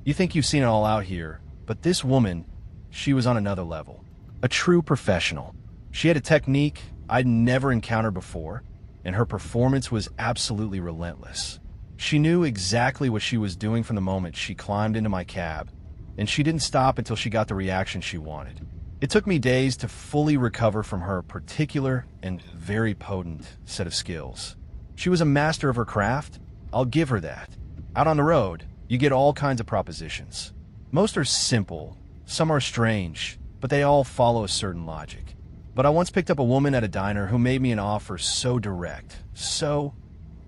You think you've seen it all out here, but this woman, she was on another level. A true professional. She had a technique I'd never encountered before, and her performance was absolutely relentless. She knew exactly what she was doing from the moment she climbed into my cab, and she didn't stop until she got the reaction she wanted. It took me days to fully recover from her particular and very potent set of skills. She was a master of her craft, I'll give her that. Out on the road, you get all kinds of propositions. Most are simple, some are strange, but they all follow a certain logic. But I once picked up a woman at a diner who made me an offer so direct, so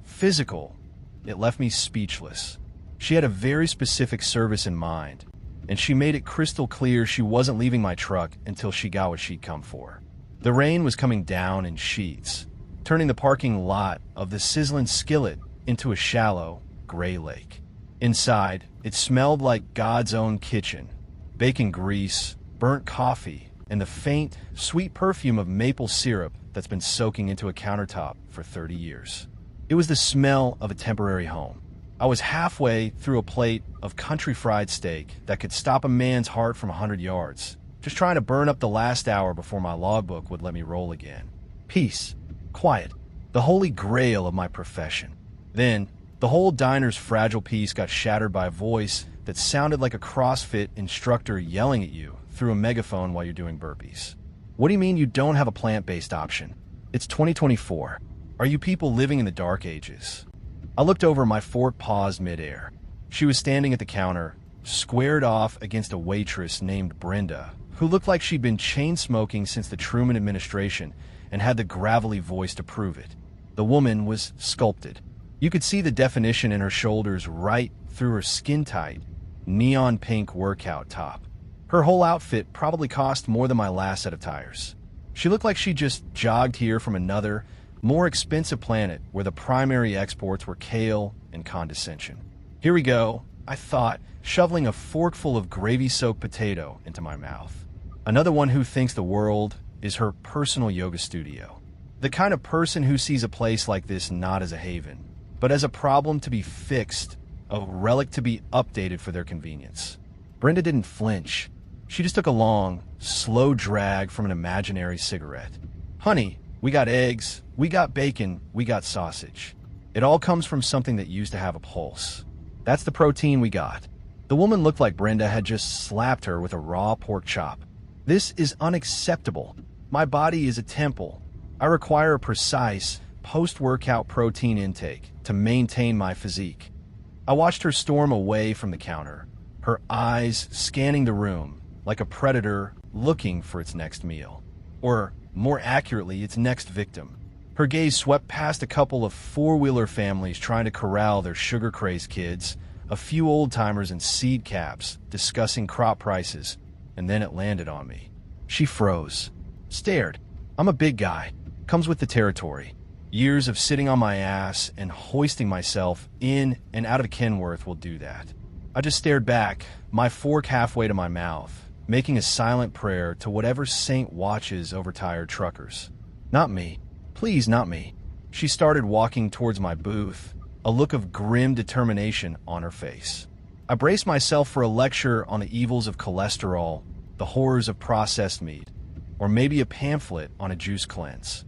physical, it left me speechless. She had a very specific service in mind, and she made it crystal clear she wasn't leaving my truck until she got what she'd come for. The rain was coming down in sheets, turning the parking lot of the sizzling skillet into a shallow, gray lake. Inside, it smelled like God's own kitchen, bacon grease, burnt coffee, and the faint, sweet perfume of maple syrup that's been soaking into a countertop for 30 years. It was the smell of a temporary home. I was halfway through a plate of country fried steak that could stop a man's heart from 100 yards, just trying to burn up the last hour before my logbook would let me roll again. Peace, quiet, the holy grail of my profession. Then, the whole diner's fragile peace got shattered by a voice that sounded like a CrossFit instructor yelling at you through a megaphone while you're doing burpees. What do you mean you don't have a plant-based option? It's 2024. Are you people living in the dark ages? I looked over, my fork paused midair. She was standing at the counter, squared off against a waitress named Brenda, who looked like she'd been chain-smoking since the Truman administration and had the gravelly voice to prove it. The woman was sculpted. You could see the definition in her shoulders right through her skin-tight, neon pink workout top. Her whole outfit probably cost more than my last set of tires. She looked like she just jogged here from another, more expensive planet where the primary exports were kale and condescension. Here we go, I thought, shoveling a forkful of gravy-soaked potato into my mouth. Another one who thinks the world is her personal yoga studio. The kind of person who sees a place like this not as a haven, but as a problem to be fixed, a relic to be updated for their convenience. Brenda didn't flinch. She just took a long, slow drag from an imaginary cigarette. Honey, we got eggs, we got bacon, we got sausage. It all comes from something that used to have a pulse. That's the protein we got. The woman looked like Brenda had just slapped her with a raw pork chop. This is unacceptable. My body is a temple. I require a precise, post-workout protein intake to maintain my physique. I watched her storm away from the counter, her eyes scanning the room like a predator looking for its next meal. Or, more accurately, its next victim. Her gaze swept past a couple of four-wheeler families trying to corral their sugar-crazed kids, a few old-timers in seed caps discussing crop prices, and then it landed on me. She froze, stared. I'm a big guy. Comes with the territory. Years of sitting on my ass and hoisting myself in and out of Kenworth will do that. I just stared back, my fork halfway to my mouth, making a silent prayer to whatever saint watches over tired truckers. Not me. Please, not me. She started walking towards my booth, a look of grim determination on her face. I braced myself for a lecture on the evils of cholesterol, the horrors of processed meat, or maybe a pamphlet on a juice cleanse.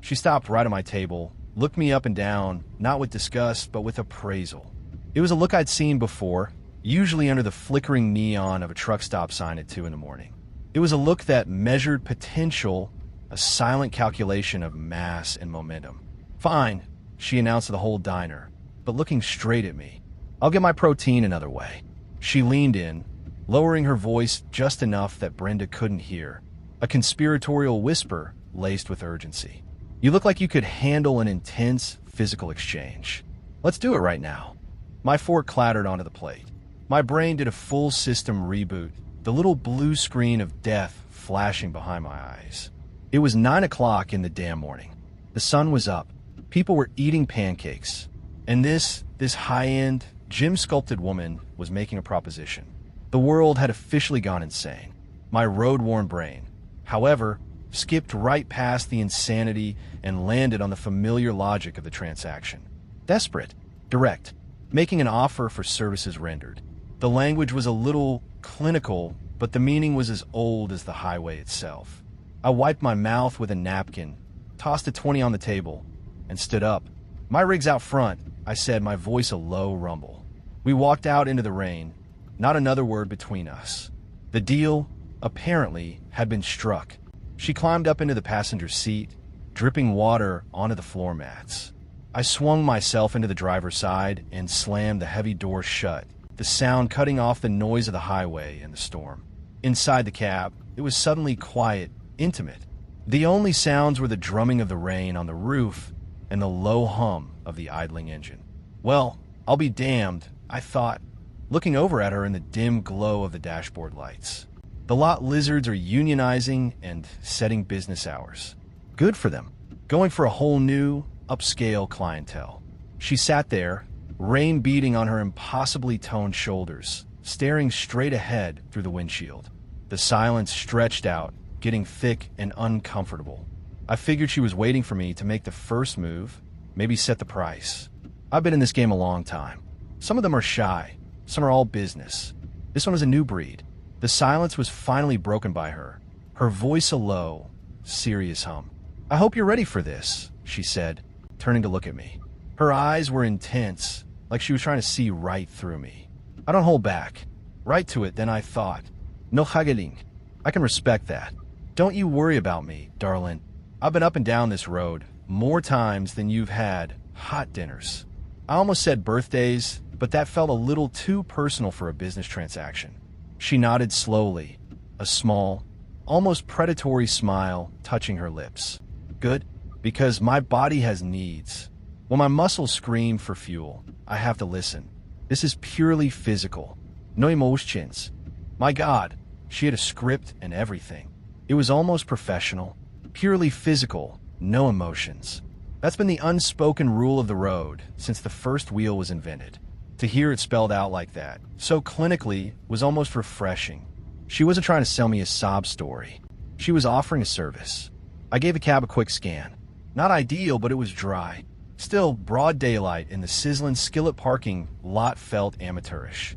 She stopped right at my table, looked me up and down, not with disgust, but with appraisal. It was a look I'd seen before, usually under the flickering neon of a truck stop sign at 2 in the morning. It was a look that measured potential, a silent calculation of mass and momentum. Fine, she announced to the whole diner, but looking straight at me. I'll get my protein another way. She leaned in, lowering her voice just enough that Brenda couldn't hear, a conspiratorial whisper laced with urgency. You look like you could handle an intense physical exchange. Let's do it right now. My fork clattered onto the plate. My brain did a full system reboot, the little blue screen of death flashing behind my eyes. It was 9 o'clock in the damn morning. The sun was up. People were eating pancakes. And this high-end, gym-sculpted woman was making a proposition. The world had officially gone insane. My road-worn brain, however, skipped right past the insanity and landed on the familiar logic of the transaction. Desperate, direct, making an offer for services rendered. The language was a little clinical, but the meaning was as old as the highway itself. I wiped my mouth with a napkin, tossed a 20 on the table, and stood up. "My rig's out front," I said, my voice a low rumble. We walked out into the rain, not another word between us. The deal, apparently, had been struck. She climbed up into the passenger seat, dripping water onto the floor mats. I swung myself into the driver's side and slammed the heavy door shut, the sound cutting off the noise of the highway and the storm. Inside the cab, it was suddenly quiet, intimate. The only sounds were the drumming of the rain on the roof and the low hum of the idling engine. Well, I'll be damned, I thought, looking over at her in the dim glow of the dashboard lights. The lot lizards are unionizing and setting business hours. Good for them. Going for a whole new, upscale clientele. She sat there, rain beating on her impossibly toned shoulders, staring straight ahead through the windshield. The silence stretched out, getting thick and uncomfortable. I figured she was waiting for me to make the first move, maybe set the price. I've been in this game a long time. Some of them are shy, some are all business. This one was a new breed. The silence was finally broken by her, her voice a low, serious hum. "I hope you're ready for this," she said, turning to look at me. Her eyes were intense, like she was trying to see right through me. I don't hold back. Right to it, then I thought. "No hageling. I can respect that. Don't you worry about me, darling. I've been up and down this road more times than you've had hot dinners." I almost said birthdays, but that felt a little too personal for a business transaction. She nodded slowly, a small, almost predatory smile touching her lips. "Good, because my body has needs. When my muscles scream for fuel, I have to listen. This is purely physical. No emotions." My God, she had a script and everything. It was almost professional, purely physical, no emotions. That's been the unspoken rule of the road since the first wheel was invented. To hear it spelled out like that, so clinically, was almost refreshing. She wasn't trying to sell me a sob story. She was offering a service. I gave the cab a quick scan. Not ideal, but it was dry. Still, broad daylight in the sizzling skillet parking lot felt amateurish.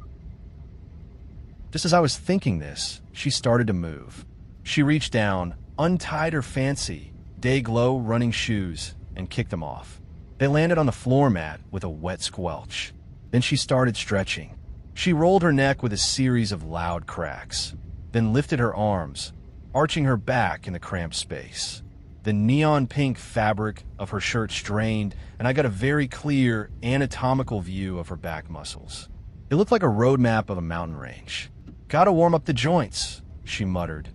Just as I was thinking this, she started to move. She reached down, untied her fancy, day-glow running shoes, and kicked them off. They landed on the floor mat with a wet squelch. Then she started stretching. She rolled her neck with a series of loud cracks, then lifted her arms, arching her back in the cramped space. The neon pink fabric of her shirt strained, and I got a very clear, anatomical view of her back muscles. It looked like a road map of a mountain range. "Gotta warm up the joints," she muttered,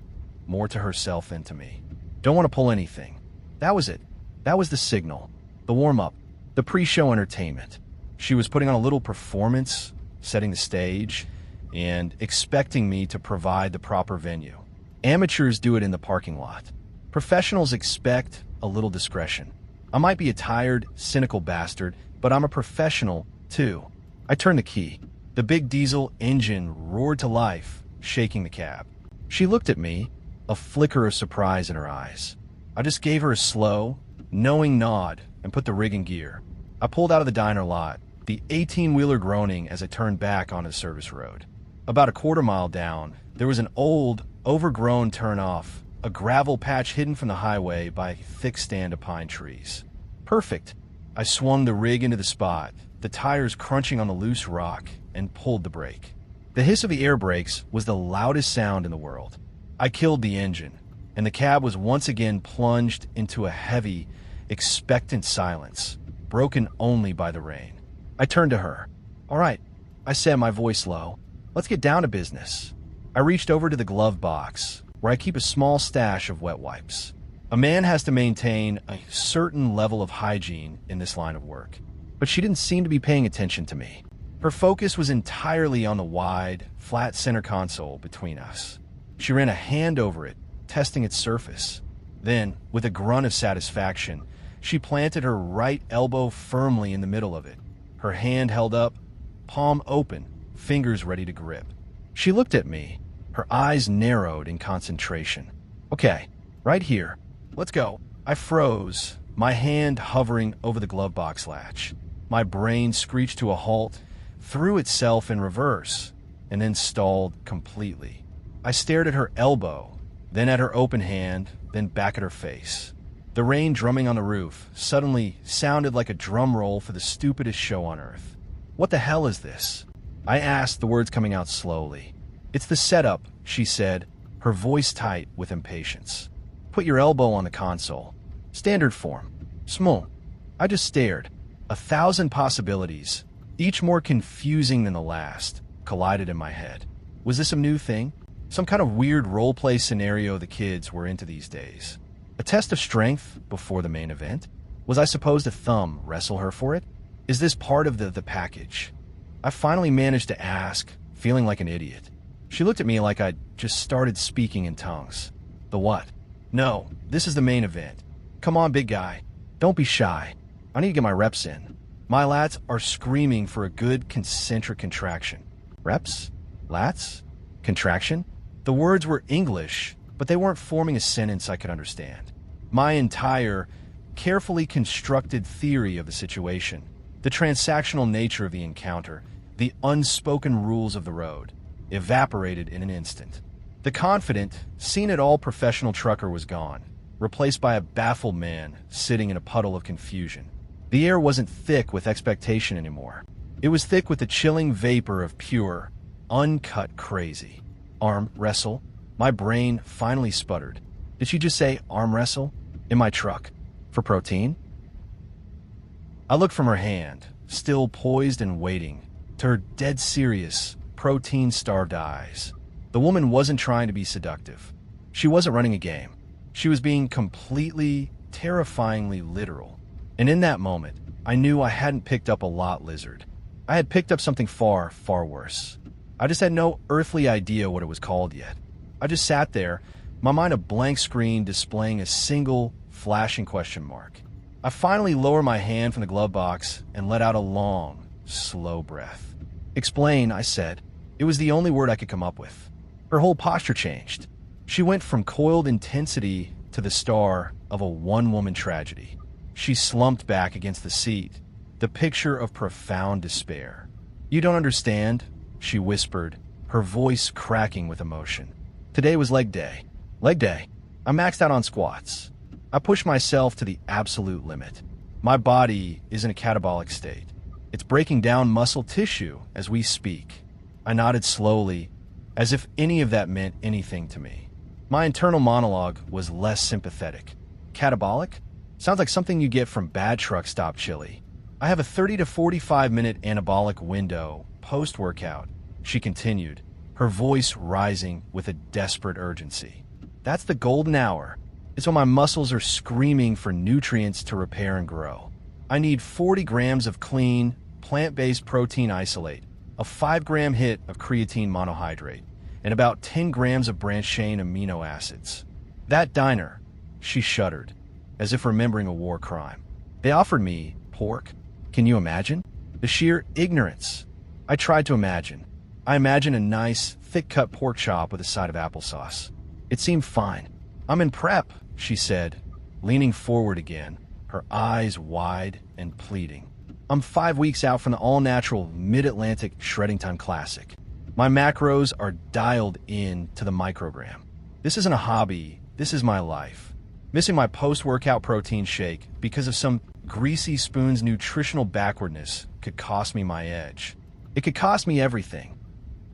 more to herself than to me. "Don't want to pull anything." That was it. That was the signal. The warm-up. The pre-show entertainment. She was putting on a little performance, setting the stage, and expecting me to provide the proper venue. Amateurs do it in the parking lot. Professionals expect a little discretion. I might be a tired, cynical bastard, but I'm a professional, too. I turned the key. The big diesel engine roared to life, shaking the cab. She looked at me, a flicker of surprise in her eyes. I just gave her a slow, knowing nod and put the rig in gear. I pulled out of the diner lot, the 18-wheeler groaning as I turned back onto the service road. About a quarter-mile down, there was an old, overgrown turn-off, a gravel patch hidden from the highway by a thick stand of pine trees. Perfect. I swung the rig into the spot, the tires crunching on the loose rock, and pulled the brake. The hiss of the air brakes was the loudest sound in the world. I killed the engine, and the cab was once again plunged into a heavy, expectant silence, broken only by the rain. I turned to her. "All right," I said, my voice low. "Let's get down to business." I reached over to the glove box, where I keep a small stash of wet wipes. A man has to maintain a certain level of hygiene in this line of work. But she didn't seem to be paying attention to me. Her focus was entirely on the wide, flat center console between us. She ran a hand over it, testing its surface. Then, with a grunt of satisfaction, she planted her right elbow firmly in the middle of it, her hand held up, palm open, fingers ready to grip. She looked at me, her eyes narrowed in concentration. "Okay, right here. Let's go." I froze, my hand hovering over the glove box latch. My brain screeched to a halt, threw itself in reverse, and then stalled completely. I stared at her elbow, then at her open hand, then back at her face. The rain drumming on the roof suddenly sounded like a drum roll for the stupidest show on earth. "What the hell is this?" I asked, the words coming out slowly. "It's the setup," she said, her voice tight with impatience. "Put your elbow on the console. Standard form. Small." I just stared. 1,000 possibilities, each more confusing than the last, collided in my head. Was this a new thing? Some kind of weird role-play scenario the kids were into these days? A test of strength before the main event? Was I supposed to thumb wrestle her for it? Is this part of the package? I finally managed to ask, feeling like an idiot. She looked at me like I'd just started speaking in tongues. "The what?" "No, this is the main event. Come on, big guy. Don't be shy. I need to get my reps in. My lats are screaming for a good concentric contraction." Reps? Lats? Contraction? The words were English, but they weren't forming a sentence I could understand. My entire, carefully constructed theory of the situation, the transactional nature of the encounter, the unspoken rules of the road, evaporated in an instant. The confident, seen-it-all professional trucker was gone, replaced by a baffled man sitting in a puddle of confusion. The air wasn't thick with expectation anymore. It was thick with the chilling vapor of pure, uncut crazy. Arm wrestle? My brain finally sputtered. Did she just say arm wrestle? In my truck. For protein? I looked from her hand, still poised and waiting, to her dead serious, protein-starved eyes. The woman wasn't trying to be seductive. She wasn't running a game. She was being completely, terrifyingly literal. And in that moment, I knew I hadn't picked up a lot lizard. I had picked up something far, far worse. I just had no earthly idea what it was called yet. I just sat there, my mind a blank screen displaying a single, flashing question mark. I finally lowered my hand from the glove box and let out a long, slow breath. "Explain," I said. It was the only word I could come up with. Her whole posture changed. She went from coiled intensity to the star of a one-woman tragedy. She slumped back against the seat, the picture of profound despair. "You don't understand," she whispered, her voice cracking with emotion. "Today was leg day. Leg day. I maxed out on squats. I pushed myself to the absolute limit. My body is in a catabolic state. It's breaking down muscle tissue as we speak." I nodded slowly, as if any of that meant anything to me. My internal monologue was less sympathetic. Catabolic? Sounds like something you get from bad truck stop chili. "I have a 30 to 45-minute anabolic window post-workout," she continued, her voice rising with a desperate urgency. "That's the golden hour. It's when my muscles are screaming for nutrients to repair and grow. I need 40 grams of clean, plant-based protein isolate, a 5-gram hit of creatine monohydrate, and about 10 grams of branched-chain amino acids. That diner," she shuddered, as if remembering a war crime. "They offered me pork. Can you imagine? The sheer ignorance." I tried to imagine. I imagined a nice, thick-cut pork chop with a side of applesauce. It seemed fine. "I'm in prep," she said, leaning forward again, her eyes wide and pleading. "I'm 5 weeks out from the all-natural Mid-Atlantic Shredding Time Classic. My macros are dialed in to the microgram. This isn't a hobby, this is my life. Missing my post-workout protein shake because of some greasy spoon's nutritional backwardness could cost me my edge. It could cost me everything."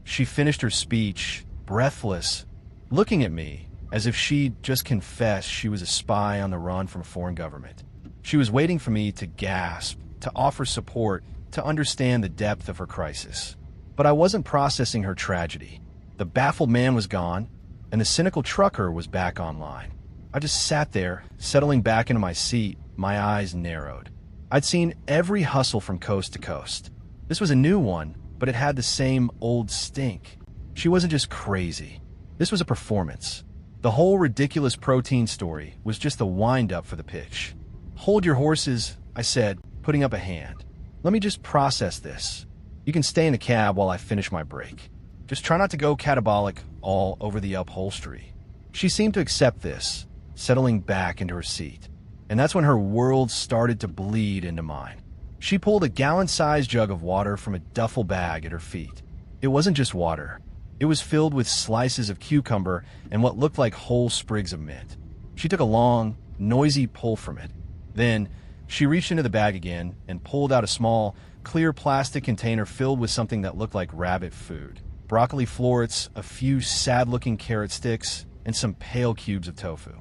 She finished her speech, breathless, looking at me as if she'd just confessed she was a spy on the run from a foreign government. She was waiting for me to gasp, to offer support, to understand the depth of her crisis. But I wasn't processing her tragedy. The baffled man was gone, and the cynical trucker was back online. I just sat there, settling back into my seat, my eyes narrowed. I'd seen every hustle from coast to coast. This was a new one, but it had the same old stink. She wasn't just crazy. This was a performance. The whole ridiculous protein story was just the wind-up for the pitch. "Hold your horses," I said, putting up a hand. "Let me just process this. You can stay in the cab while I finish my break. Just try not to go catabolic all over the upholstery." She seemed to accept this, settling back into her seat. And that's when her world started to bleed into mine. She pulled a gallon-sized jug of water from a duffel bag at her feet. It wasn't just water. It was filled with slices of cucumber and what looked like whole sprigs of mint. She took a long, noisy pull from it. Then, she reached into the bag again and pulled out a small, clear plastic container filled with something that looked like rabbit food. Broccoli florets, a few sad-looking carrot sticks, and some pale cubes of tofu.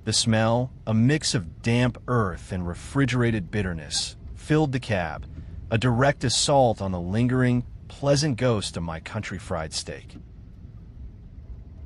The smell, a mix of damp earth and refrigerated bitterness, filled the cab, a direct assault on the lingering, pleasant ghost of my country fried steak.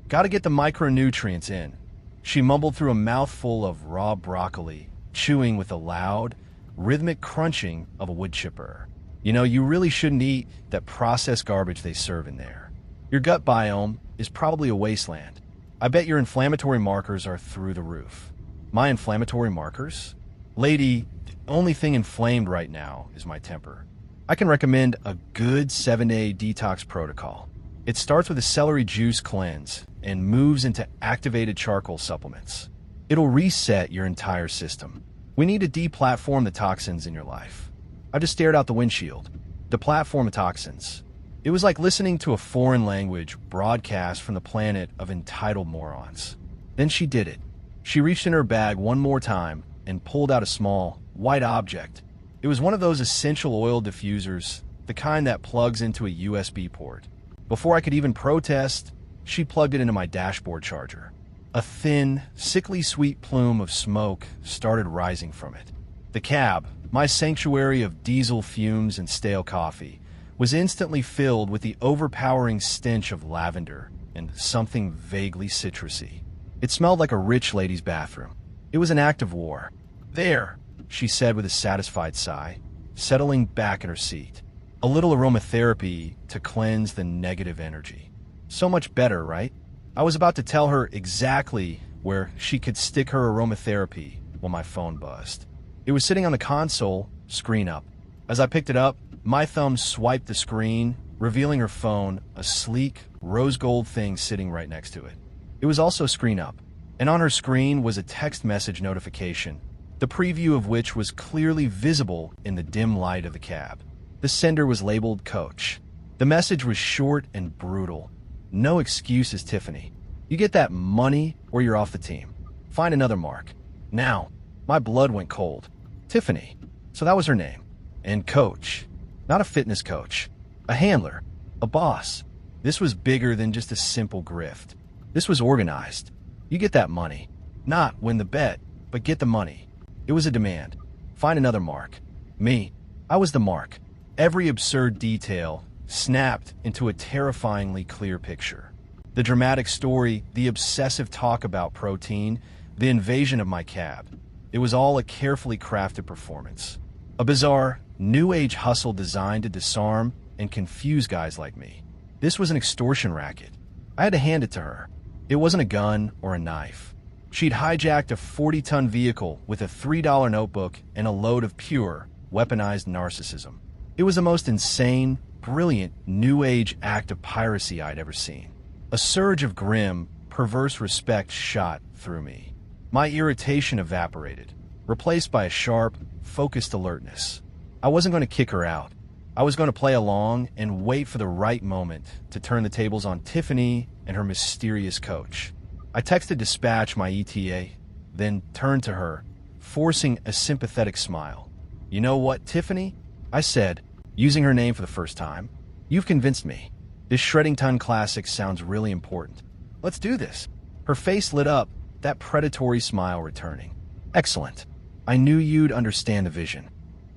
Gotta get the micronutrients in. She mumbled through a mouthful of raw broccoli, chewing with the loud, rhythmic crunching of a wood chipper. You know, you really shouldn't eat that processed garbage they serve in there. Your gut biome is probably a wasteland. I bet your inflammatory markers are through the roof. My inflammatory markers? Lady, the only thing inflamed right now is my temper. I can recommend a good 7-day detox protocol. It starts with a celery juice cleanse and moves into activated charcoal supplements. It'll reset your entire system. We need to deplatform the toxins in your life. I just stared out the windshield. Deplatform the toxins. It was like listening to a foreign language broadcast from the planet of entitled morons. Then she did it. She reached in her bag one more time and pulled out a small, white object. It was one of those essential oil diffusers, the kind that plugs into a USB port. Before I could even protest, she plugged it into my dashboard charger. A thin, sickly sweet plume of smoke started rising from it. The cab, my sanctuary of diesel fumes and stale coffee, was instantly filled with the overpowering stench of lavender and something vaguely citrusy. It smelled like a rich lady's bathroom. It was an act of war. "There," she said with a satisfied sigh, settling back in her seat. A little aromatherapy to cleanse the negative energy. So much better, right? I was about to tell her exactly where she could stick her aromatherapy when my phone buzzed. It was sitting on the console, screen up. As I picked it up, my thumb swiped the screen, revealing her phone, a sleek, rose gold thing sitting right next to it. It was also screen up, and on her screen was a text message notification, the preview of which was clearly visible in the dim light of the cab. The sender was labeled Coach. The message was short and brutal. "No excuses, Tiffany. You get that money or you're off the team. Find another mark. Now." My blood went cold. Tiffany. So that was her name. And Coach. Not a fitness coach. A handler. A boss. This was bigger than just a simple grift. This was organized. You get that money. Not win the bet, but get the money. It was a demand. Find another mark. Me. I was the mark. Every absurd detail snapped into a terrifyingly clear picture. The dramatic story, the obsessive talk about protein, the invasion of my cab. It was all a carefully crafted performance. A bizarre, new-age hustle designed to disarm and confuse guys like me. This was an extortion racket. I had to hand it to her. It wasn't a gun or a knife. She'd hijacked a 40-ton vehicle with a $3 notebook and a load of pure, weaponized narcissism. It was the most insane, brilliant, new-age act of piracy I'd ever seen. A surge of grim, perverse respect shot through me. My irritation evaporated, replaced by a sharp, focused alertness. I wasn't going to kick her out. I was going to play along and wait for the right moment to turn the tables on Tiffany and her mysterious coach. I texted dispatch my ETA, then turned to her, forcing a sympathetic smile. "You know what, Tiffany?" I said, using her name for the first time. "You've convinced me. This Shredding Ton classic sounds really important. Let's do this." Her face lit up, that predatory smile returning. "Excellent. I knew you'd understand the vision."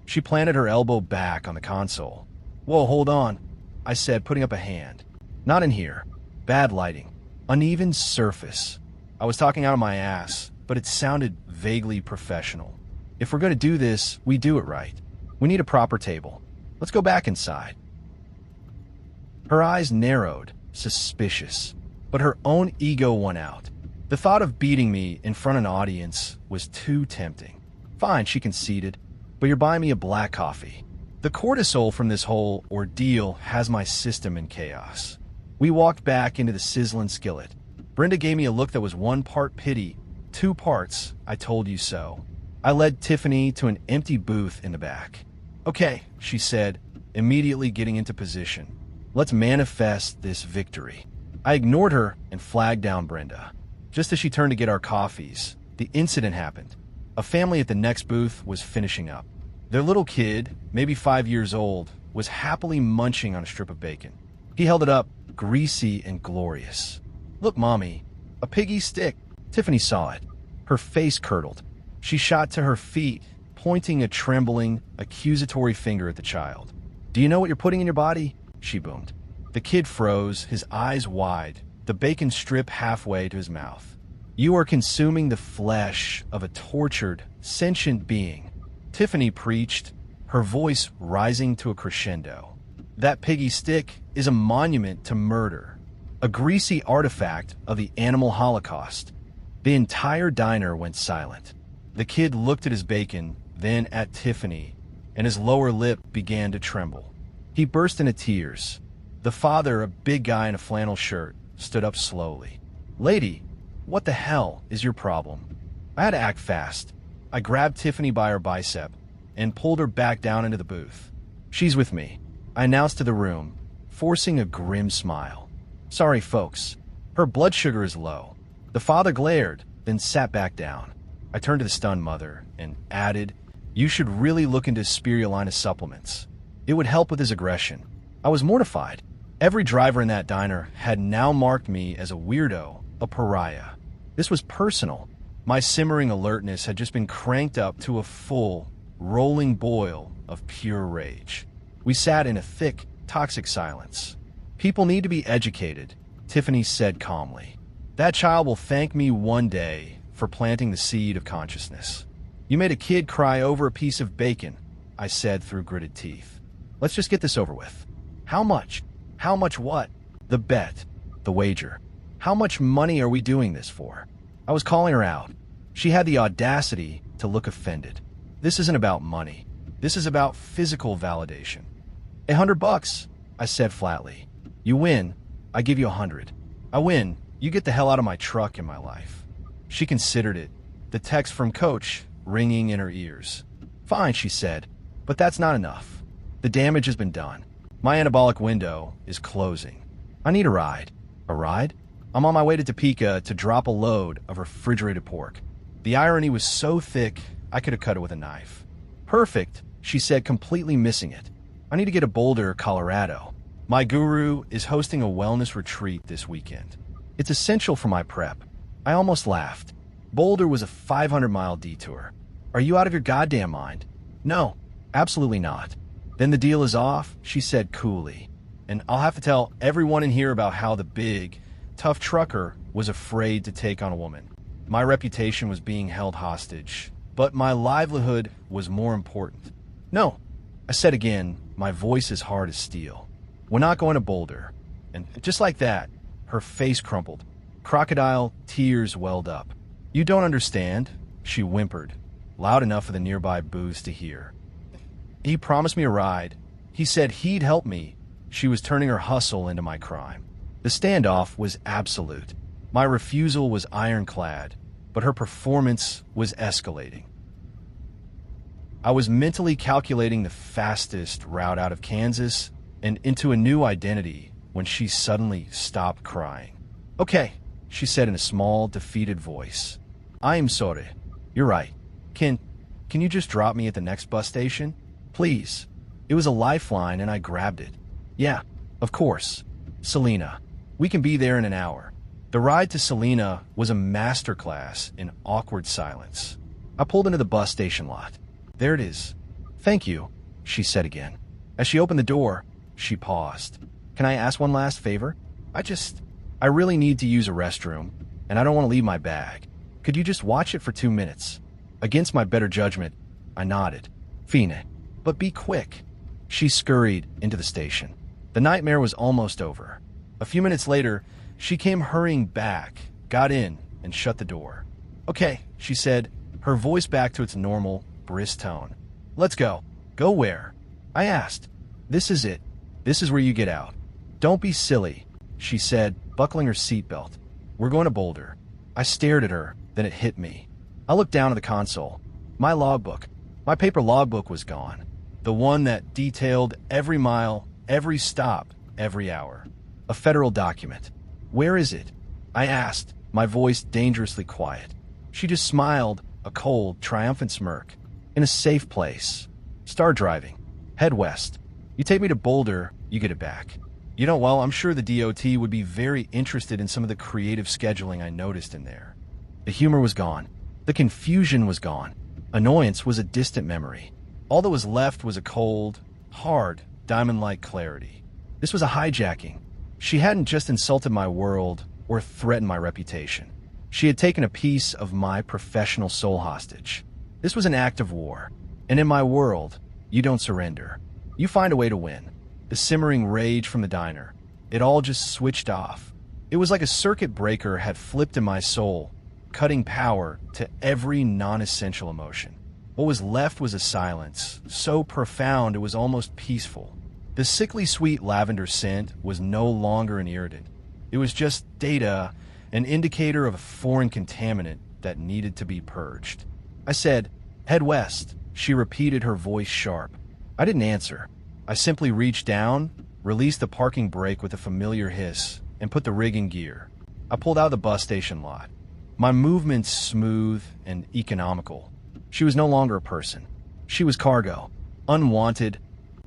She planted her elbow back on the console. "Whoa, hold on," I said, putting up a hand. "Not in here. Bad lighting. Uneven surface." I was talking out of my ass, but it sounded vaguely professional. "If we're going to do this, we do it right. We need a proper table. Let's go back inside." Her eyes narrowed, suspicious, but her own ego won out. The thought of beating me in front of an audience was too tempting. "Fine," she conceded, "but you're buying me a black coffee." The cortisol from this whole ordeal has my system in chaos. We walked back into the sizzling skillet. Brenda gave me a look that was 1 part pity, 2 parts, "I told you so." I led Tiffany to an empty booth in the back. Okay, she said, immediately getting into position. Let's manifest this victory. I ignored her and flagged down Brenda. Just as she turned to get our coffees, the incident happened. A family at the next booth was finishing up. Their little kid, maybe 5 years old, was happily munching on a strip of bacon. He held it up, greasy and glorious. Look, Mommy, a piggy stick. Tiffany saw it. Her face curdled. She shot to her feet, pointing a trembling, accusatory finger at the child. Do you know what you're putting in your body? She boomed. The kid froze, his eyes wide, the bacon strip halfway to his mouth. You are consuming the flesh of a tortured, sentient being, Tiffany preached, her voice rising to a crescendo. That piggy stick is a monument to murder, a greasy artifact of the animal holocaust. The entire diner went silent. The kid looked at his bacon, then at Tiffany, and his lower lip began to tremble. He burst into tears. The father, a big guy in a flannel shirt, stood up slowly. Lady, what the hell is your problem? I had to act fast. I grabbed Tiffany by her bicep and pulled her back down into the booth. She's with me, I announced to the room, forcing a grim smile. Sorry, folks. Her blood sugar is low. The father glared, then sat back down. I turned to the stunned mother and added, You should really look into spirulina supplements. It would help with his aggression. I was mortified. Every driver in that diner had now marked me as a weirdo, a pariah. This was personal. My simmering alertness had just been cranked up to a full, rolling boil of pure rage. We sat in a thick, toxic silence. People need to be educated, Tiffany said calmly. That child will thank me one day for planting the seed of consciousness. You made a kid cry over a piece of bacon, I said through gritted teeth. Let's just get this over with. How much? How much what? The bet. The wager. How much money are we doing this for? I was calling her out. She had the audacity to look offended. This isn't about money. This is about physical validation. $100, I said flatly. You win, I give you 100. I win, you get the hell out of my truck in my life. She considered it, the text from Coach ringing in her ears. Fine, she said, but that's not enough. The damage has been done. My anabolic window is closing. I need a ride. A ride? I'm on my way to Topeka to drop a load of refrigerated pork. The irony was so thick, I could have cut it with a knife. Perfect, she said, completely missing it. I need to get to Boulder, Colorado. My guru is hosting a wellness retreat this weekend. It's essential for my prep. I almost laughed. Boulder was a 500-mile detour. Are you out of your goddamn mind? No, absolutely not. Then the deal is off, she said coolly. And I'll have to tell everyone in here about how the big, tough trucker was afraid to take on a woman. My reputation was being held hostage, but my livelihood was more important. No, I said again, my voice as hard as steel. We're not going to Boulder. And just like that, her face crumpled. Crocodile tears welled up. You don't understand, she whimpered, loud enough for the nearby booths to hear. He promised me a ride. He said he'd help me. She was turning her hustle into my crime. The standoff was absolute. My refusal was ironclad, but her performance was escalating. I was mentally calculating the fastest route out of Kansas and into a new identity when she suddenly stopped crying. Okay, she said in a small, defeated voice. I am sorry. You're right. Can you just drop me at the next bus station? Please. It was a lifeline and I grabbed it. Yeah, of course. Selena. We can be there in an hour. The ride to Selena was a masterclass in awkward silence. I pulled into the bus station lot. There it is. Thank you, she said again. As she opened the door, she paused. Can I ask one last favor? I really need to use a restroom, and I don't want to leave my bag. Could you just watch it for 2 minutes? Against my better judgment, I nodded. Fine, but be quick. She scurried into the station. The nightmare was almost over. A few minutes later, she came hurrying back, got in, and shut the door. Okay, she said, her voice back to its normal, brisk tone. Let's go. Go where? I asked. This is it. This is where you get out. Don't be silly, she said, buckling her seatbelt. We're going to Boulder. I stared at her, then it hit me. I looked down at the console. My logbook. My paper logbook was gone. The one that detailed every mile, every stop, every hour. A federal document. Where is it? I asked, my voice dangerously quiet. She just smiled, a cold, triumphant smirk. In a safe place. Start driving. Head west. You take me to Boulder, you get it back. Well, I'm sure the DOT would be very interested in some of the creative scheduling I noticed in there. The humor was gone. The confusion was gone. Annoyance was a distant memory. All that was left was a cold, hard, diamond-like clarity. This was a hijacking. She hadn't just insulted my world or threatened my reputation. She had taken a piece of my professional soul hostage. This was an act of war. And in my world, you don't surrender. You find a way to win. The simmering rage from the diner. It all just switched off. It was like a circuit breaker had flipped in my soul, cutting power to every non-essential emotion. What was left was a silence, so profound it was almost peaceful. The sickly sweet lavender scent was no longer an irritant. It was just data, an indicator of a foreign contaminant that needed to be purged. I said, "Head west." She repeated, her voice sharp. I didn't answer. I simply reached down, released the parking brake with a familiar hiss, and put the rig in gear. I pulled out of the bus station lot. My movements smooth and economical. She was no longer a person. She was cargo. Unwanted,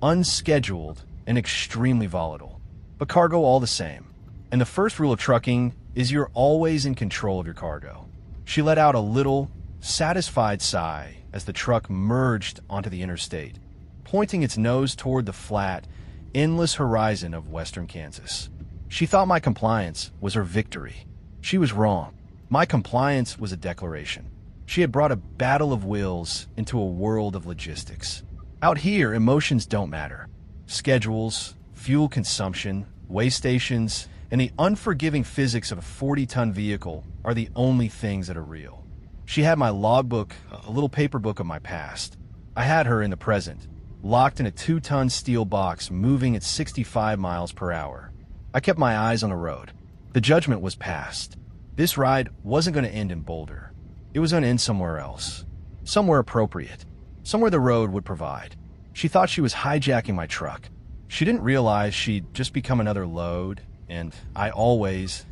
unscheduled, and extremely volatile. But cargo all the same. And the first rule of trucking is you're always in control of your cargo. She let out a little, satisfied sigh as the truck merged onto the interstate, pointing its nose toward the flat, endless horizon of western Kansas. She thought my compliance was her victory. She was wrong. My compliance was a declaration. She had brought a battle of wills into a world of logistics. Out here, emotions don't matter. Schedules, fuel consumption, weigh stations, and the unforgiving physics of a 40-ton vehicle are the only things that are real. She had my logbook, a little paper book of my past. I had her in the present, locked in a 2-ton steel box moving at 65 miles per hour. I kept my eyes on the road. The judgment was passed. This ride wasn't going to end in Boulder. It was going to end somewhere else. Somewhere appropriate. Somewhere the road would provide. She thought she was hijacking my truck. She didn't realize she'd just become another load, and I always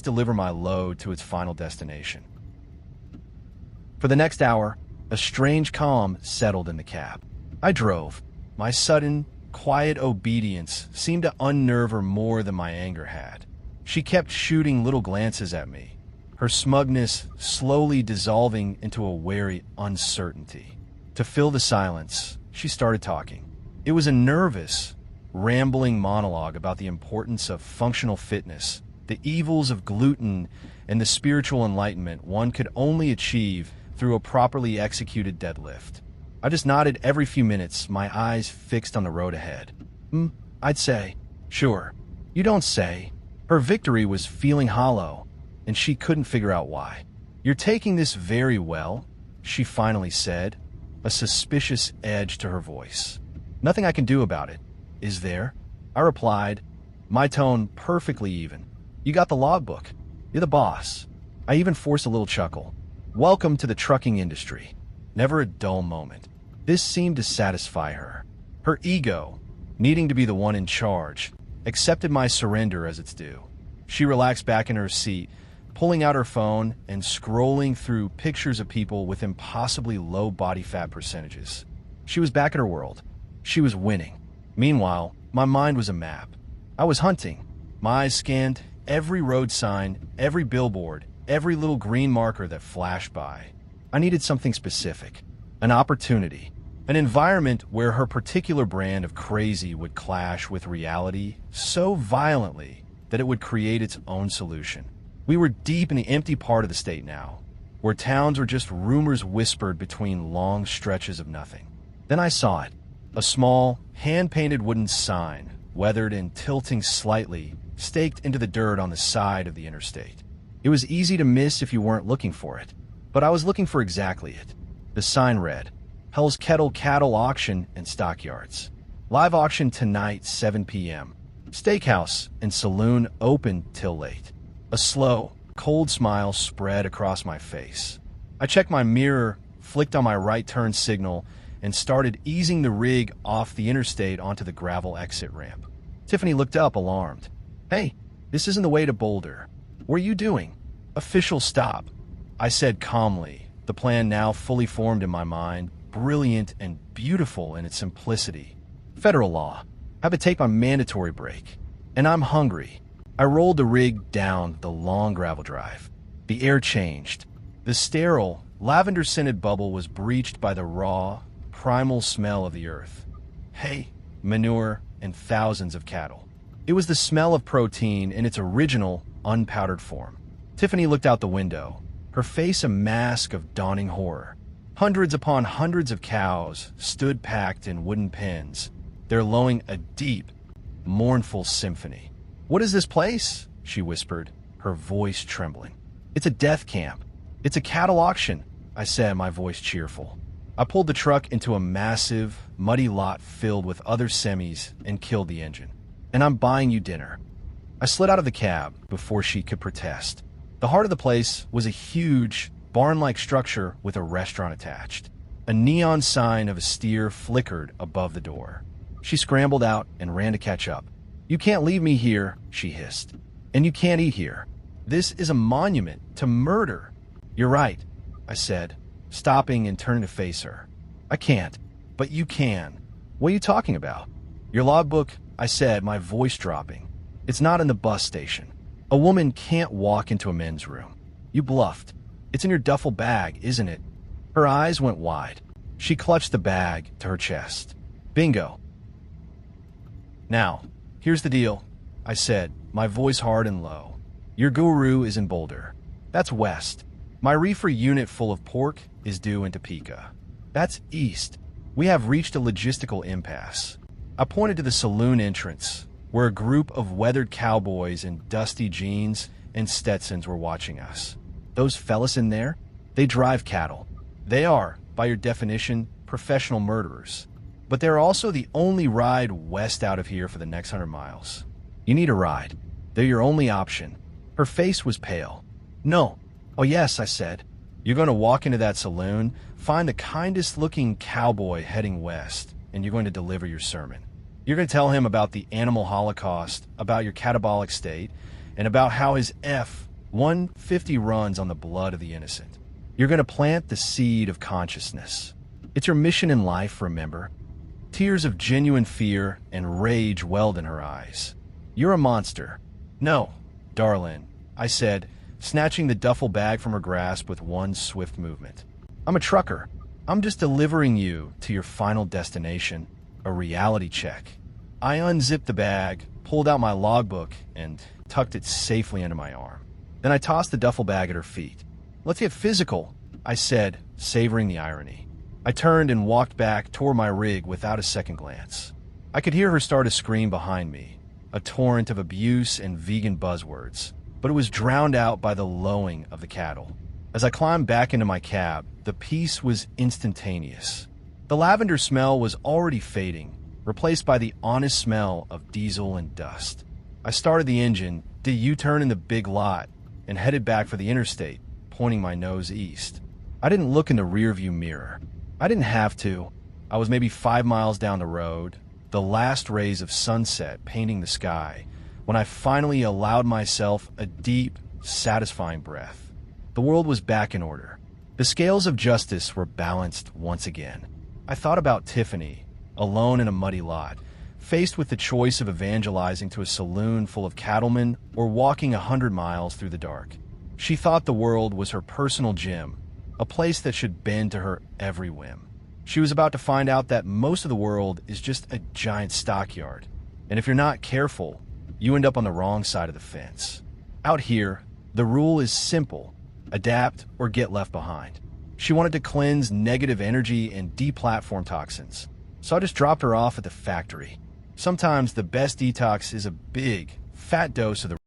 deliver my load to its final destination. For the next hour, a strange calm settled in the cab. I drove. My sudden, quiet obedience seemed to unnerve her more than my anger had. She kept shooting little glances at me, her smugness slowly dissolving into a wary uncertainty. To fill the silence, she started talking. It was a nervous, rambling monologue about the importance of functional fitness, the evils of gluten, and the spiritual enlightenment one could only achieve through a properly executed deadlift. I just nodded every few minutes, my eyes fixed on the road ahead. I'd say. Sure. You don't say. Her victory was feeling hollow, and she couldn't figure out why. You're taking this very well, she finally said, a suspicious edge to her voice. Nothing I can do about it, is there? I replied, my tone perfectly even. You got the logbook. You're the boss. I even forced a little chuckle. Welcome to the trucking industry. Never a dull moment. This seemed to satisfy her. Her ego, needing to be the one in charge, accepted my surrender as its due. She relaxed back in her seat, pulling out her phone and scrolling through pictures of people with impossibly low body fat percentages. She was back in her world. She was winning. Meanwhile, my mind was a map. I was hunting. My eyes scanned every road sign, every billboard, every little green marker that flashed by. I needed something specific, an opportunity, an environment where her particular brand of crazy would clash with reality so violently that it would create its own solution. We were deep in the empty part of the state now, where towns were just rumors whispered between long stretches of nothing. Then I saw it, a small, hand-painted wooden sign, weathered and tilting slightly, staked into the dirt on the side of the interstate. It was easy to miss if you weren't looking for it, but I was looking for exactly it. The sign read, Hell's Kettle Cattle Auction and Stockyards. Live auction tonight, 7 p.m. Steakhouse and saloon open till late. A slow, cold smile spread across my face. I checked my mirror, flicked on my right turn signal, and started easing the rig off the interstate onto the gravel exit ramp. Tiffany looked up, alarmed. "Hey, this isn't the way to Boulder. What are you doing?" "Official stop," I said calmly, the plan now fully formed in my mind, brilliant and beautiful in its simplicity. "Federal law. I have to take my mandatory break. And I'm hungry." I rolled the rig down the long gravel drive. The air changed. The sterile, lavender-scented bubble was breached by the raw, primal smell of the earth. Hay, manure, and thousands of cattle. It was the smell of protein in its original, unpowdered form. Tiffany looked out the window, her face a mask of dawning horror. Hundreds upon hundreds of cows stood packed in wooden pens, their lowing a deep, mournful symphony. "What is this place?" she whispered, her voice trembling. "It's a death camp. It's a cattle auction," I said, my voice cheerful. I pulled the truck into a massive, muddy lot filled with other semis and killed the engine. "And I'm buying you dinner." I slid out of the cab before she could protest. The heart of the place was a huge, barn-like structure with a restaurant attached. A neon sign of a steer flickered above the door. She scrambled out and ran to catch up. "You can't leave me here," she hissed. "And you can't eat here. This is a monument to murder." "You're right," I said, stopping and turning to face her. "I can't, but you can." "What are you talking about?" "Your logbook," I said, my voice dropping. "It's not in the bus station. A woman can't walk into a men's room." "You bluffed. It's in your duffel bag, isn't it?" Her eyes went wide. She clutched the bag to her chest. "Bingo." "Now, here's the deal," I said, my voice hard and low. "Your guru is in Boulder. That's west. My reefer unit full of pork is due in Topeka. That's east. We have reached a logistical impasse." I pointed to the saloon entrance, where a group of weathered cowboys in dusty jeans and Stetsons were watching us. "Those fellas in there? They drive cattle. They are, by your definition, professional murderers. But they're also the only ride west out of here for the next 100 miles. You need a ride. They're your only option." Her face was pale. "No." "Oh yes," I said. "You're going to walk into that saloon, find the kindest-looking cowboy heading west, and you're going to deliver your sermon. You're going to tell him about the animal holocaust, about your catabolic state, and about how his F-150 runs on the blood of the innocent. You're going to plant the seed of consciousness. It's your mission in life, remember?" Tears of genuine fear and rage welled in her eyes. "You're a monster." "No, darling," I said, snatching the duffel bag from her grasp with one swift movement. "I'm a trucker. I'm just delivering you to your final destination, a reality check." I unzipped the bag, pulled out my logbook, and tucked it safely into my arm. Then I tossed the duffel bag at her feet. "Let's get physical," I said, savoring the irony. I turned and walked back toward my rig without a second glance. I could hear her start a scream behind me, a torrent of abuse and vegan buzzwords, but it was drowned out by the lowing of the cattle. As I climbed back into my cab, the peace was instantaneous. The lavender smell was already fading, replaced by the honest smell of diesel and dust. I started the engine, did a U-turn in the big lot, and headed back for the interstate, pointing my nose east. I didn't look in the rearview mirror. I didn't have to. I was maybe 5 miles down the road, the last rays of sunset painting the sky, when I finally allowed myself a deep, satisfying breath. The world was back in order. The scales of justice were balanced once again. I thought about Tiffany, alone in a muddy lot, faced with the choice of evangelizing to a saloon full of cattlemen or walking 100 miles through the dark. She thought the world was her personal gym, a place that should bend to her every whim. She was about to find out that most of the world is just a giant stockyard, and if you're not careful, you end up on the wrong side of the fence. Out here, the rule is simple: adapt or get left behind. She wanted to cleanse negative energy and deplatform toxins, so I just dropped her off at the factory. Sometimes the best detox is a big, fat dose of the